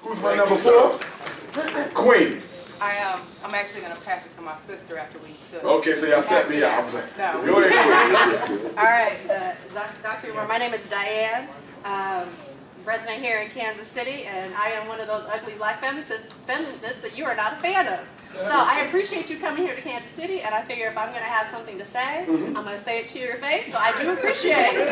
Who's my number 4? Queen. I'm actually going to pass it to my sister after we do. Okay, so y'all set me up. No. Go ahead. All right, Dr. Umar, my name is Diane. Resident here in Kansas City, and I am one of those ugly black feminists that you are not a fan of. So I appreciate you coming here to Kansas City, and I figure if I'm going to have something to say, I'm going to say it to your face, so I do appreciate it.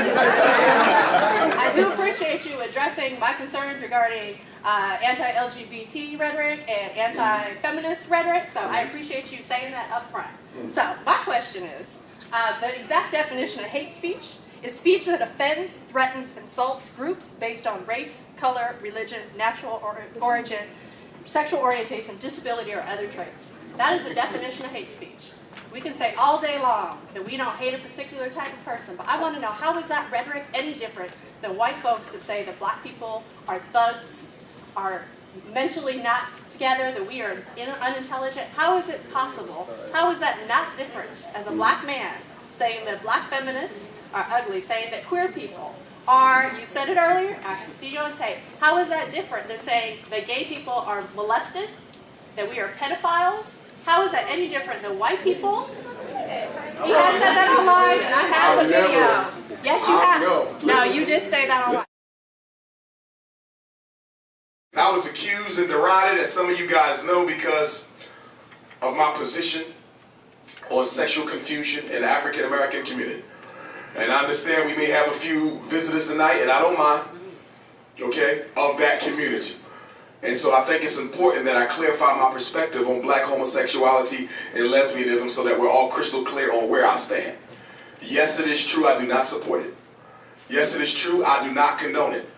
I do appreciate you addressing my concerns regarding anti-LGBT rhetoric and anti-feminist rhetoric, so I appreciate you saying that up front. So my question is, the exact definition of hate speech is speech that offends, threatens, insults groups based on race, color, religion, natural origin, sexual orientation, disability, or other traits. That is the definition of hate speech. We can say all day long that we don't hate a particular type of person, but I want to know, how is that rhetoric any different than white folks that say that black people are thugs, are mentally not together, that we are unintelligent? How is it possible? How is that not different as a black man saying that black feminists are ugly, saying that queer people are, you said it earlier, I can see you on tape. How is that different than saying that gay people are molested, that we are pedophiles? How is that any different than white people? He has said that online, and I have the video. Yes, you have. No, you did say that online. I was accused and derided, as some of you guys know, because of my position on sexual confusion in the African American community. And I understand we may have a few visitors tonight, and I don't mind, okay, of that community. And so I think it's important that I clarify my perspective on black homosexuality and lesbianism so that we're all crystal clear on where I stand. Yes, it is true, I do not support it. Yes, it is true, I do not condone it.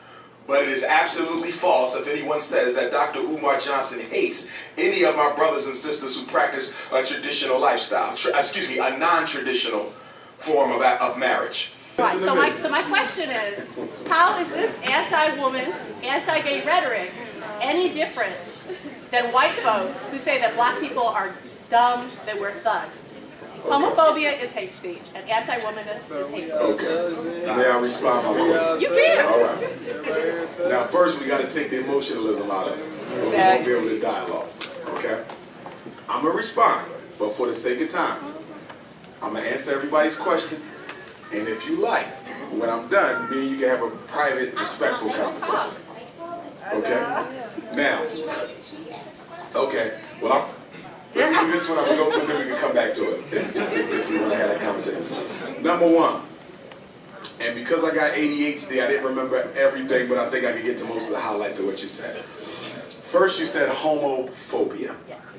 But it is absolutely false if anyone says that Dr. Umar Johnson hates any of my brothers and sisters who practice a traditional lifestyle, a non-traditional form of marriage. Right, so my question is, how is this anti-woman, anti-gay rhetoric any different than white folks who say that black people are dumb, that we're thugs? Homophobia is hate speech, and anti-womanness is hate speech. Okay. May I respond? You can. All right. Now, first, we got to take the emotionalism out of it. We won't be able to dialogue. Okay? I'm going to respond, but for the sake of time, I'm going to answer everybody's question. And if you like, when I'm done, me and you can have a private, respectful conversation. Okay? Now, okay. Well, let me do this one. I'm going to go through, then we can come back to it if you want to have that conversation. Number 1, and because I got ADHD, I didn't remember everything, but I think I can get to most of the highlights of what you said. First, you said homophobia. Yes.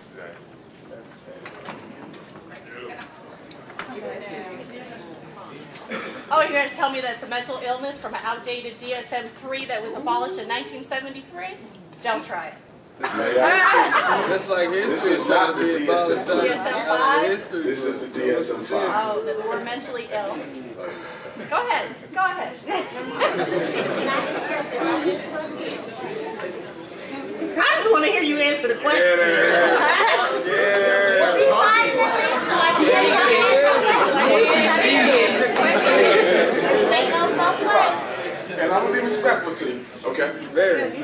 Oh, you're going to tell me that it's a mental illness from an outdated DSM-3 that was abolished in 1973? Don't try it. That's like history. This is not the DSM-5? This is the DSM-5. Oh, that we're mentally ill. Go ahead. Go ahead. I just want to hear you answer the question. And I'm going to be respectful to you, okay?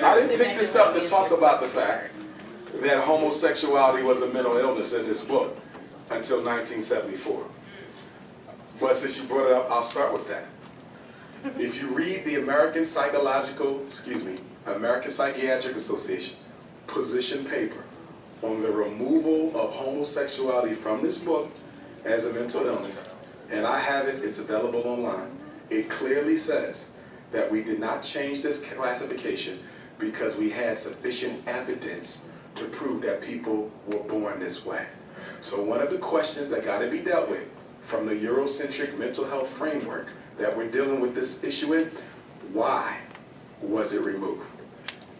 I didn't pick this up to talk about the fact that homosexuality was a mental illness in this book until 1974. But since you brought it up, I'll start with that. If you read the American Psychiatric Association position paper on the removal of homosexuality from this book as a mental illness, and I have it, it's available online, it clearly says that we did not change this classification because we had sufficient evidence to prove that people were born this way. So one of the questions that got to be dealt with from the Eurocentric mental health framework that we're dealing with this issue in, why was it removed?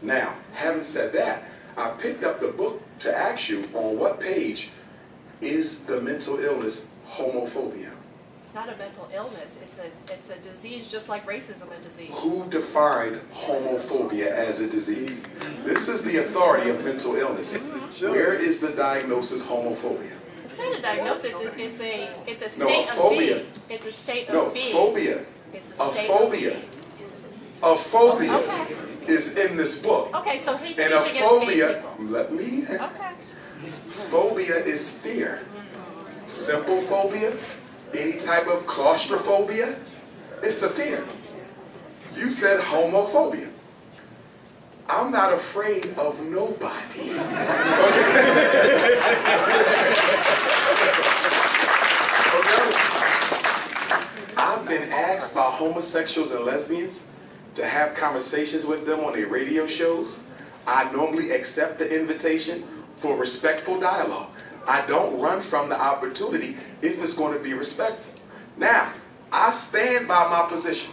Now, having said that, I picked up the book to ask you on what page is the mental illness homophobia. It's not a mental illness. It's a disease, just like racism a disease. Who defined homophobia as a disease? This is the authority of mental illness. Where is the diagnosis homophobia? It's not a diagnosis. It's a state of being. It's a state of being. Phobia. It's a A state phobia. of being. A phobia Okay. is in this book. Okay, so hate And speech a against gay phobia, people. let me, Okay. phobia is fear. Simple phobia, any type of claustrophobia, it's a fear. You said homophobia. I'm not afraid of nobody. I've been asked by homosexuals and lesbians to have conversations with them on their radio shows. I normally accept the invitation for respectful dialogue. I don't run from the opportunity if it's going to be respectful. Now, I stand by my position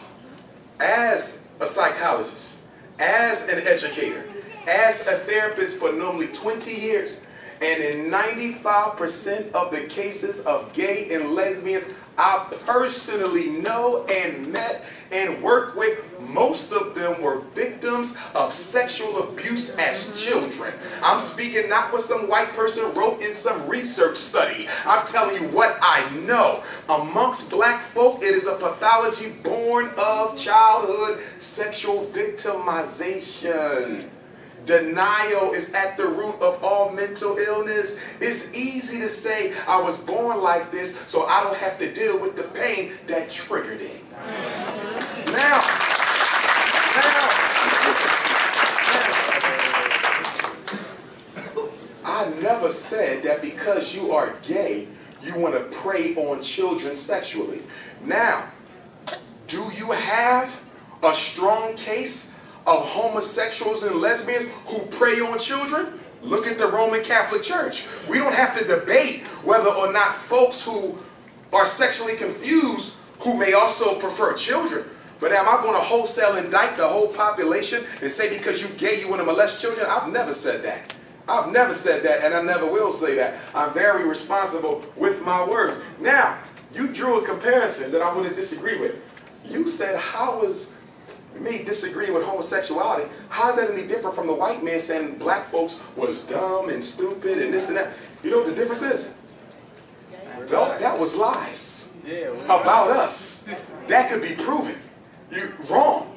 as a psychologist, as an educator, as a therapist for normally 20 years. And in 95% of the cases of gay and lesbians I personally know and met and worked with, most of them were victims of sexual abuse as children. I'm speaking not what some white person wrote in some research study. I'm telling you what I know. Amongst black folk, it is a pathology born of childhood sexual victimization. Denial is at the root of all mental illness. It's easy to say, I was born like this, so I don't have to deal with the pain that triggered it. Now, I never said that because you are gay, you want to prey on children sexually. Now, do you have a strong case of homosexuals and lesbians who prey on children? Look at the Roman Catholic Church. We don't have to debate whether or not folks who are sexually confused, who may also prefer children. But am I going to wholesale indict the whole population and say because you're gay you want to molest children? I've never said that. I've never said that, and I never will say that. I'm very responsible with my words. Now, you drew a comparison that I wouldn't disagree with. You said, how is me disagreeing with homosexuality, how is that any different from the white man saying black folks was dumb and stupid and this and that? You know what the difference is? No, that was lies about us. That could be proven. You're wrong.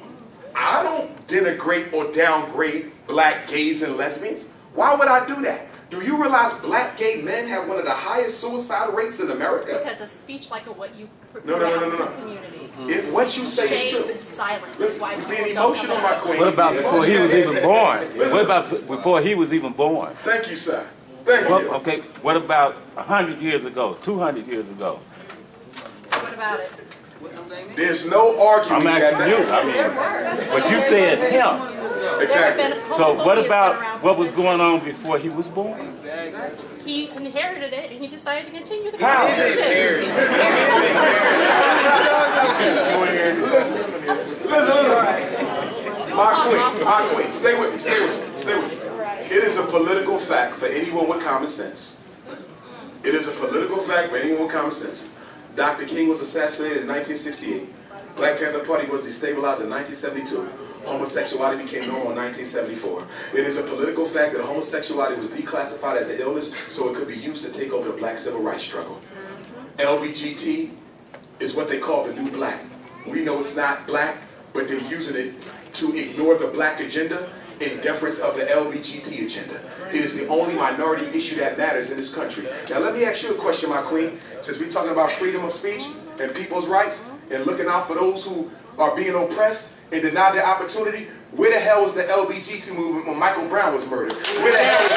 I don't denigrate or downgrade black gays and lesbians. Why would I do that? Do you realize black gay men have one of the highest suicide rates in America? Because of speech like what you No. community. If what you say is Shame true. and silence is Listen, why you're people being don't emotional, come my out. queen. What about before he was even born? What about before he was even born? Thank you, sir. Thank What, you. okay, what about 100 years ago, 200 years ago? What about it? There's no argument I'm that asking you. I mean, but you said him. Exactly. So what about what was going on before he was born? He inherited it and he decided to continue the How? conversation. Listen. My queen, stay with me. It is a political fact for anyone with common sense. It is a political fact for anyone with common sense. Dr. King was assassinated in 1968. Black Panther Party was destabilized in 1972. Homosexuality became normal in 1974. It is a political fact that homosexuality was declassified as an illness so it could be used to take over the black civil rights struggle. LGBT is what they call the new black. We know it's not black, but they're using it to ignore the black agenda in deference of the LGBT agenda. It is the only minority issue that matters in this country. Now let me ask you a question, my queen. Since we're talking about freedom of speech and people's rights and looking out for those who are being oppressed and denied their opportunity, where the hell was the LGBT movement when Michael Brown was murdered? Where the hell was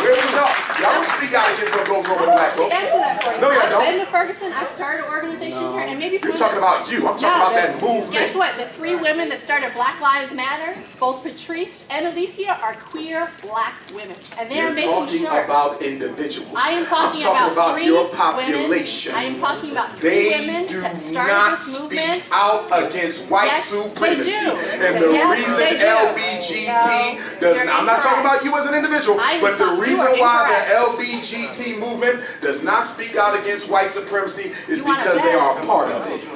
Where was y'all? Y'all don't speak out against what goes wrong with black folks. Answer that for you. No, y'all I've been don't. to Ferguson. I've started organizations here, and maybe You're talking about you. I'm talking about that movement. Guess what? The 3 women that started Black Lives Matter, both Patrice and Alicia, are queer black women, and they are You're making talking sure. about individuals. I am talking I'm talking about 3 your population. women. I am talking about 3 women do that started not this movement. speak out against white Yes, supremacy. they do. And the Yes, reason they do. LGBT does You're not, I'm not talking incorrect. about you as an individual, I am but the talking- you reason are why incorrect. the LGBT movement does not speak out against white supremacy is You want because a they bet? are a part of it. Here's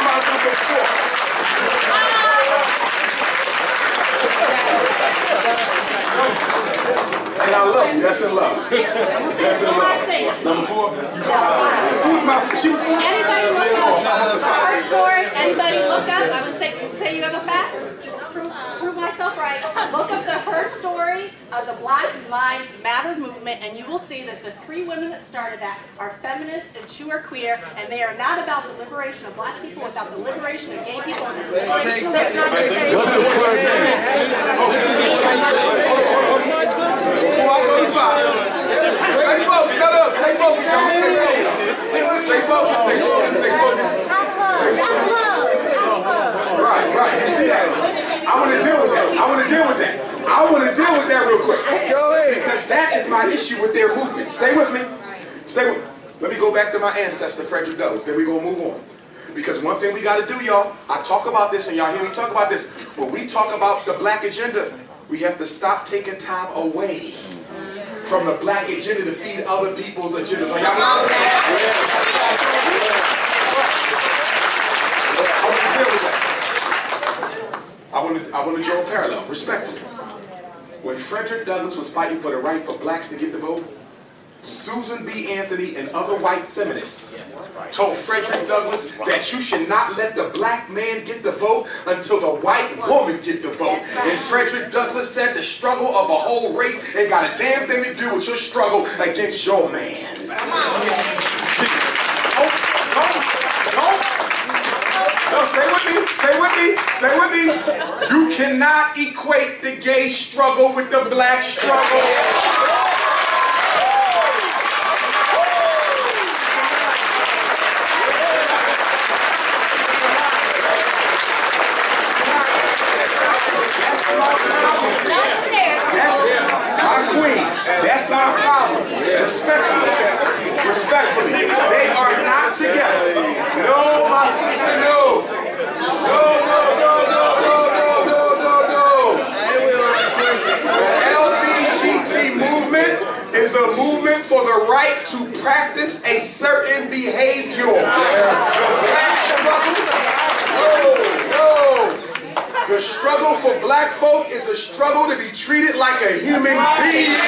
my number 4. And And I love you. That's in love. That's in One last love. thing. Number 4. Who's my? She was. Anybody look up her story? Anybody look up? I would say you have a fact. Just prove myself right. Look up the her story of the Black Lives Matter movement, and you will see that the 3 women that started that are feminists and 2 are queer, and they are not about the liberation of black people. It's about the liberation of gay people and the liberation of What's the word saying? Before I go to 5. Stay focused. No. Stay focused. Stay focused. Stay focused. Stay focused. Right. You see that? I want to deal with that. I want to deal with that real quick. Go ahead. Because that is my issue with their movement. Stay with me. Let me go back to my ancestor, Frederick Douglass. Then we're going to move on. Because one thing we got to do, y'all, I talk about this and y'all hear me talk about this. When we talk about the black agenda, we have to stop taking time away from the black agenda to feed other people's agendas. Are y'all I want to draw a parallel, respectfully. When Frederick Douglass was fighting for the right for blacks to get the vote, Susan B. Anthony and other white feminists told Frederick Douglass that you should not let the black man get the vote until the white woman get the vote. And Frederick Douglass said the struggle of a whole race ain't got a damn thing to do with your struggle against your man. No, stay with me. You cannot equate the gay struggle with the black struggle. That's our problem. Respectfully. They are not together. No, my sister, no. No. The LGBT movement is a movement for the right to practice a certain behavior. The struggle for black folk is a struggle to be treated like a human being.